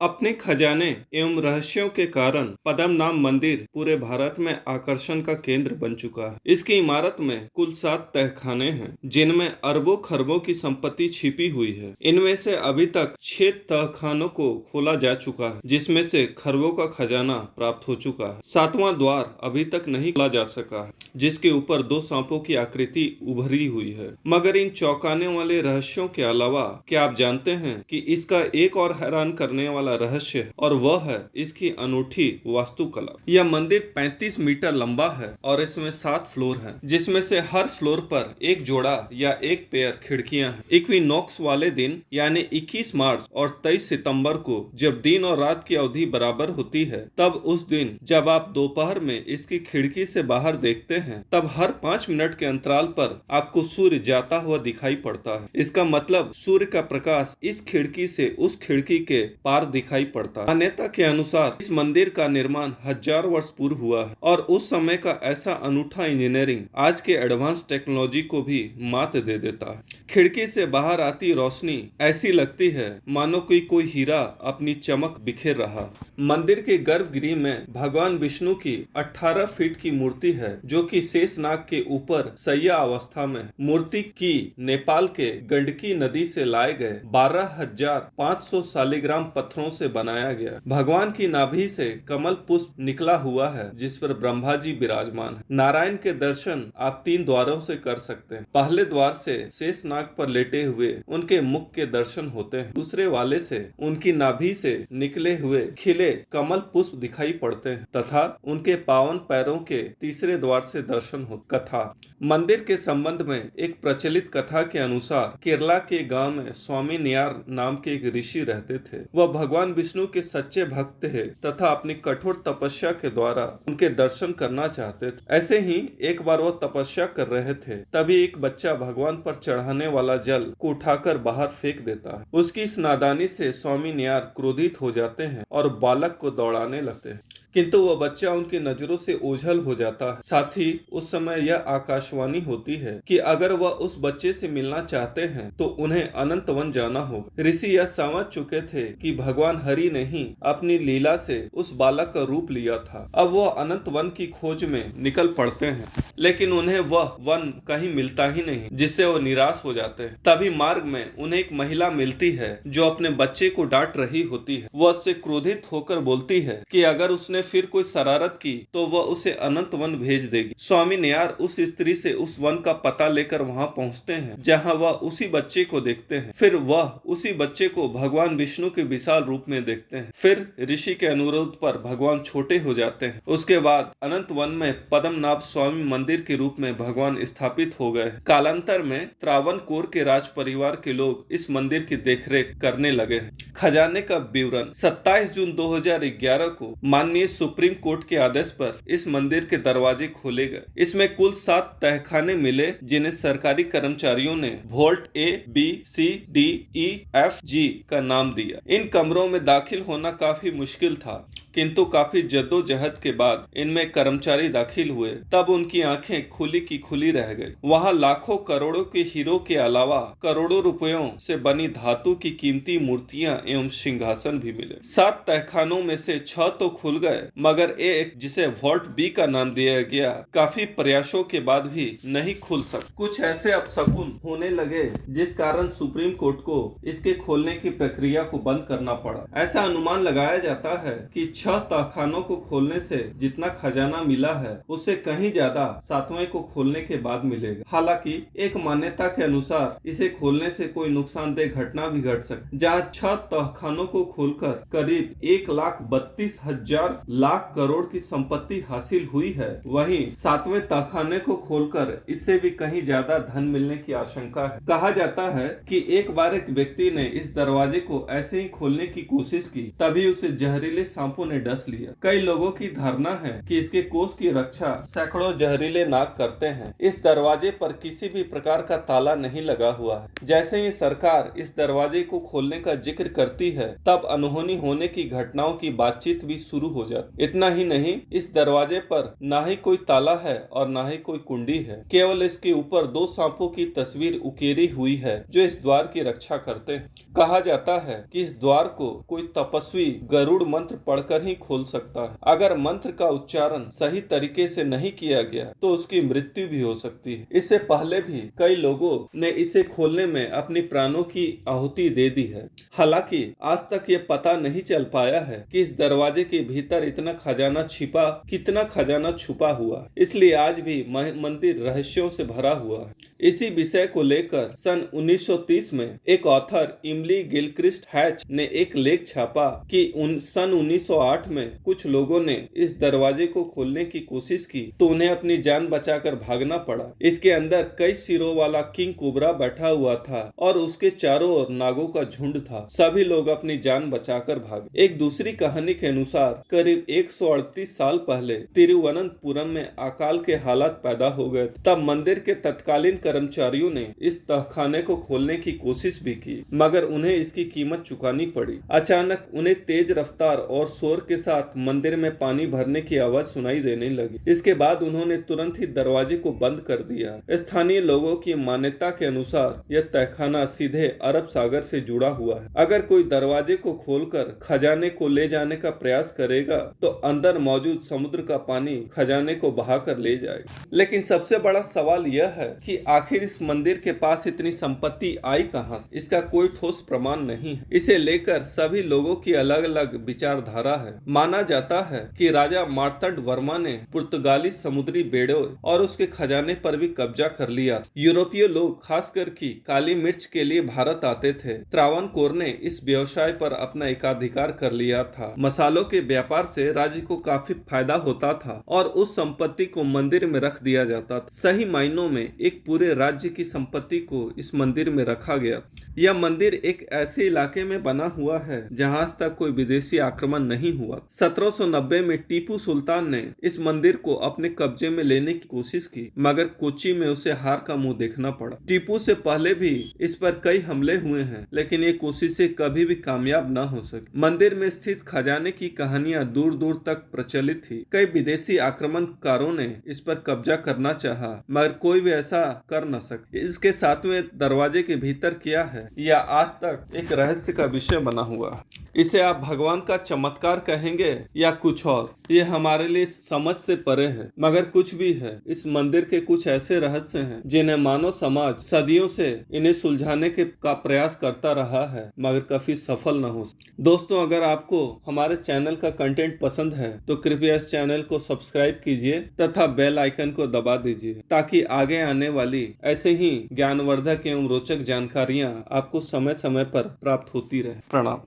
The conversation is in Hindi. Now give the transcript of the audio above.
अपने खजाने एवं रहस्यों के कारण पद्मनाभ मंदिर पूरे भारत में आकर्षण का केंद्र बन चुका है। इसकी इमारत में कुल 7 तहखाने हैं, जिनमें अरबों खरबों की संपत्ति छिपी हुई है। इनमें से अभी तक 6 तहखानों को खोला जा चुका है, जिसमें से खरबों का खजाना प्राप्त हो चुका है। 7वां द्वार अभी तक नहीं खोला जा सका है, जिसके ऊपर 2 सांपों की आकृति उभरी हुई है। मगर इन चौंकाने वाले रहस्यों के अलावा क्या आप जानते हैं कि इसका एक और हैरान करने वाला रहस्य है, और वह है इसकी अनूठी वास्तुकला। यह मंदिर 35 मीटर लंबा है और इसमें 7 फ्लोर हैं, जिसमें से हर फ्लोर पर एक जोड़ा या एक पेयर खिड़कियां हैं। इक्विनॉक्स वाले दिन यानी 21 मार्च और 23 सितंबर को जब दिन और रात की अवधि बराबर होती है, तब उस दिन जब आप दोपहर में इसकी खिड़की से बाहर देखते हैं, तब हर 5 मिनट के अंतराल पर आपको सूर्य जाता हुआ दिखाई पड़ता है। इसका मतलब सूर्य का प्रकाश इस खिड़की से उस खिड़की के पार दिखाई पड़ता है। मान्यता के अनुसार इस मंदिर का निर्माण 1000 वर्ष पूर्व हुआ है और उस समय का ऐसा अनूठा इंजीनियरिंग आज के एडवांस टेक्नोलॉजी को भी मात दे देता है। खिड़की से बाहर आती रोशनी ऐसी लगती है मानो कोई हीरा अपनी चमक बिखेर रहा। मंदिर के गर्भगृह में भगवान विष्णु की 18 फीट की मूर्ति है, जो कि शेषनाग के ऊपर सैया अवस्था में। मूर्ति की नेपाल के गंडकी नदी से लाए गए 12,500 शालिग्राम पत्थरों से बनाया गया। भगवान की नाभि से कमल पुष्प निकला हुआ है, जिस पर ब्रह्मा जी विराजमान है। नारायण के दर्शन आप 3 द्वारों से कर सकते हैं। पहले द्वार से शेषनाग पर लेटे हुए उनके मुख के दर्शन होते हैं। दूसरे वाले से उनकी नाभि से निकले हुए खिले कमल पुष्प दिखाई पड़ते हैं तथा उनके पावन पैरों के तीसरे द्वार से दर्शन हो। कथा मंदिर के संबंध में एक प्रचलित कथा के अनुसार केरला के गांव में स्वामी नियार नाम के एक ऋषि रहते थे। वह भगवान विष्णु के सच्चे भक्त थे तथा अपनी कठोर तपस्या के द्वारा उनके दर्शन करना चाहते थे। ऐसे ही एक बार वह तपस्या कर रहे थे, तभी एक बच्चा भगवान पर चढ़ाने वाला जल को उठाकर बाहर फेंक देता है। उसकी इस नादानी से स्वामी नियार क्रोधित हो जाते हैं और बालक को दौड़ाने लगते हैं, किंतु वह बच्चा उनकी नजरों से ओझल हो जाता है। साथ ही उस समय यह आकाशवाणी होती है कि अगर वह उस बच्चे से मिलना चाहते हैं तो उन्हें अनंत वन जाना होगा। ऋषि यह समझ चुके थे कि भगवान हरि ने ही अपनी लीला से उस बालक का रूप लिया था। अब वह अनंत वन की खोज में निकल पड़ते हैं, लेकिन उन्हें वह वन कहीं मिलता ही नहीं, जिससे वो निराश हो जाते हैं। तभी मार्ग में उन्हें एक महिला मिलती है जो अपने बच्चे को डांट रही होती है। वह उससे क्रोधित होकर बोलती है कि अगर उसने फिर कोई शरारत की तो वह उसे अनंत वन भेज देगी। स्वामी नियार उस स्त्री से उस वन का पता लेकर वहां पहुंचते हैं, जहां वह उसी बच्चे को देखते हैं। फिर वह उसी बच्चे को भगवान विष्णु के विशाल रूप में देखते हैं। फिर ऋषि के अनुरोध पर भगवान छोटे हो जाते हैं। उसके बाद अनंत वन में पद्मनाभ स्वामी मंदिर के रूप में भगवान स्थापित हो गए। कालांतर में त्रावणकोर के राज परिवार के लोग इस मंदिर की देखरेख करने लगे हैं। खजाने का विवरण 27 जून 2011 को माननीय सुप्रीम कोर्ट के आदेश पर इस मंदिर के दरवाजे खोले गए। इसमें कुल 7 तहखाने मिले, जिन्हें सरकारी कर्मचारियों ने volt A, B, C, D, E, F, G का नाम दिया। इन कमरों में दाखिल होना काफी मुश्किल था, किंतु काफी जद्दोजहद के बाद इनमें कर्मचारी दाखिल हुए। तब उनकी आंखें खुली की खुली रह गई। वहां लाखों करोड़ों के हीरो के अलावा करोड़ों रुपयों से बनी धातु की कीमती मूर्तियां एवं सिंहासन भी मिले। 7 तहखानों में से 6 तो खुल गए, मगर एक जिसे वोल्ट B का नाम दिया गया, काफी प्रयासों के बाद भी नहीं खुल सका। कुछ ऐसे अपशकुन होने लगे जिस कारण सुप्रीम कोर्ट को इसके खोलने की प्रक्रिया को बंद करना पड़ा। ऐसा अनुमान लगाया जाता है कि 6 तहखानों को खोलने से जितना खजाना मिला है, उससे कहीं ज्यादा 7वें को खोलने के बाद मिलेगा। हालांकि एक मान्यता के अनुसार इसे खोलने से कोई नुकसानदेह घटना भी घट सकती, जहां 6 तहखानों को खोलकर करीब 1,32,000 लाख करोड़ की संपत्ति हासिल हुई है, वहीं 7वें तहखाने को खोलकर इससे भी कहीं ज्यादा धन मिलने की आशंका है। कहा जाता है कि एक बार एक व्यक्ति ने इस दरवाजे को ऐसे ही खोलने की कोशिश की, तभी उसे जहरीले सांपों ने डस लिया। कई लोगों की धारणा है कि इसके कोष की रक्षा सैकड़ों जहरीले नाग करते हैं। इस दरवाजे पर किसी भी प्रकार का ताला नहीं लगा हुआ है। जैसे ही सरकार इस दरवाजे को खोलने का जिक्र करती है, तब अनहोनी होने की घटनाओं की बातचीत भी शुरू हो जाती। इतना ही नहीं, इस दरवाजे पर ना ही कोई ताला है और ना ही कोई कुंडी है। केवल इसके ऊपर 2 सांपों की तस्वीर उकेरी हुई है जो इस द्वार की रक्षा करते हैं। कहा जाता है कि इस द्वार को कोई तपस्वी गरुड़ मंत्र पढ़कर ही खोल सकता है। अगर मंत्र का उच्चारण सही तरीके से नहीं किया गया तो उसकी मृत्यु भी हो सकती है। इससे पहले भी कई लोगों ने इसे खोलने में अपनी प्राणों की आहुति दे दी है। हालांकि आज तक ये पता नहीं चल पाया है कि इस दरवाजे के भीतर कितना खजाना छुपा हुआ है। इसलिए आज भी मंदिर रहस्यों से भरा हुआ है। इसी विषय को लेकर सन 1930 में एक ऑथर इमली गिलक्रिस्ट हैच ने एक लेख छापा कि सन 1908 में कुछ लोगों ने इस दरवाजे को खोलने की कोशिश की तो उन्हें अपनी जान बचाकर भागना पड़ा। इसके अंदर कई सिरों वाला किंग कोबरा बैठा हुआ था और उसके चारों ओर नागों का झुंड था। सभी लोग अपनी जान बचाकर भागे। एक दूसरी कहानी के अनुसार करीब 138 साल पहले तिरुवनंतपुरम में अकाल के हालात पैदा हो गए। तब मंदिर के तत्कालीन कर्मचारियों ने इस तहखाने को खोलने की कोशिश भी की, मगर उन्हें इसकी कीमत चुकानी पड़ी। अचानक उन्हें तेज रफ्तार और शोर के साथ मंदिर में पानी भरने की आवाज सुनाई देने लगी। इसके बाद उन्होंने तुरंत ही दरवाजे को बंद कर दिया। स्थानीय लोगों की मान्यता के अनुसार यह तहखाना सीधे अरब सागर से जुड़ा हुआ है। अगर कोई दरवाजे को खोलकर खजाने को ले जाने का प्रयास करेगा तो अंदर मौजूद समुद्र का पानी खजाने को बहाकर ले जाएगा। लेकिन सबसे बड़ा सवाल यह है कि आखिर इस मंदिर के पास इतनी संपत्ति आई कहां से? इसका कोई ठोस प्रमाण नहीं है। इसे लेकर सभी लोगों की अलग अलग विचारधारा है। माना जाता है कि राजा मार्तंड वर्मा ने पुर्तगाली समुद्री बेड़ों और उसके खजाने पर भी कब्जा कर लिया। यूरोपीय लोग खासकर की काली मिर्च के लिए भारत आते थे। त्रावणकोर ने इस व्यवसाय पर अपना एकाधिकार कर लिया था। मसालों के व्यापार से राज्य को काफी फायदा होता था और उस संपत्ति को मंदिर में रख दिया जाता था। सही मायनों में एक पूरे राज्य की संपत्ति को इस मंदिर में रखा गया। यह मंदिर एक ऐसे इलाके में बना हुआ है जहां आज तक कोई विदेशी आक्रमण नहीं हुआ। 1790 में टीपू सुल्तान ने इस मंदिर को अपने कब्जे में लेने की कोशिश की, मगर कोच्चि में उसे हार का मुंह देखना पड़ा। टीपू से पहले भी इस पर कई हमले हुए हैं, लेकिन ये कोशिशें कभी भी कामयाब न हो सकी। मंदिर में स्थित खजाने की कहानियां दूर दूर तक प्रचलित थी। कई विदेशी आक्रमणकारों ने इस पर कब्जा करना चाहा, मगर कोई भी ऐसा कर न सके। इसके 7वें दरवाजे के भीतर क्या है यह आज तक एक रहस्य का विषय बना हुआ है। इसे आप भगवान का चमत्कार कहेंगे या कुछ और, ये हमारे लिए समझ से परे है। मगर कुछ भी है, इस मंदिर के कुछ ऐसे रहस्य हैं जिन्हें मानव समाज सदियों से इन्हें सुलझाने का प्रयास करता रहा है, मगर कभी सफल न हो। दोस्तों, अगर आपको हमारे चैनल का कंटेंट पसंद है तो कृपया इस चैनल को सब्सक्राइब कीजिए तथा बेल आइकन को दबा दीजिए, ताकि आगे आने वाली ऐसे ही ज्ञानवर्धक एवं रोचक जानकारियां आपको समय समय पर प्राप्त होती रहे। प्रणाम।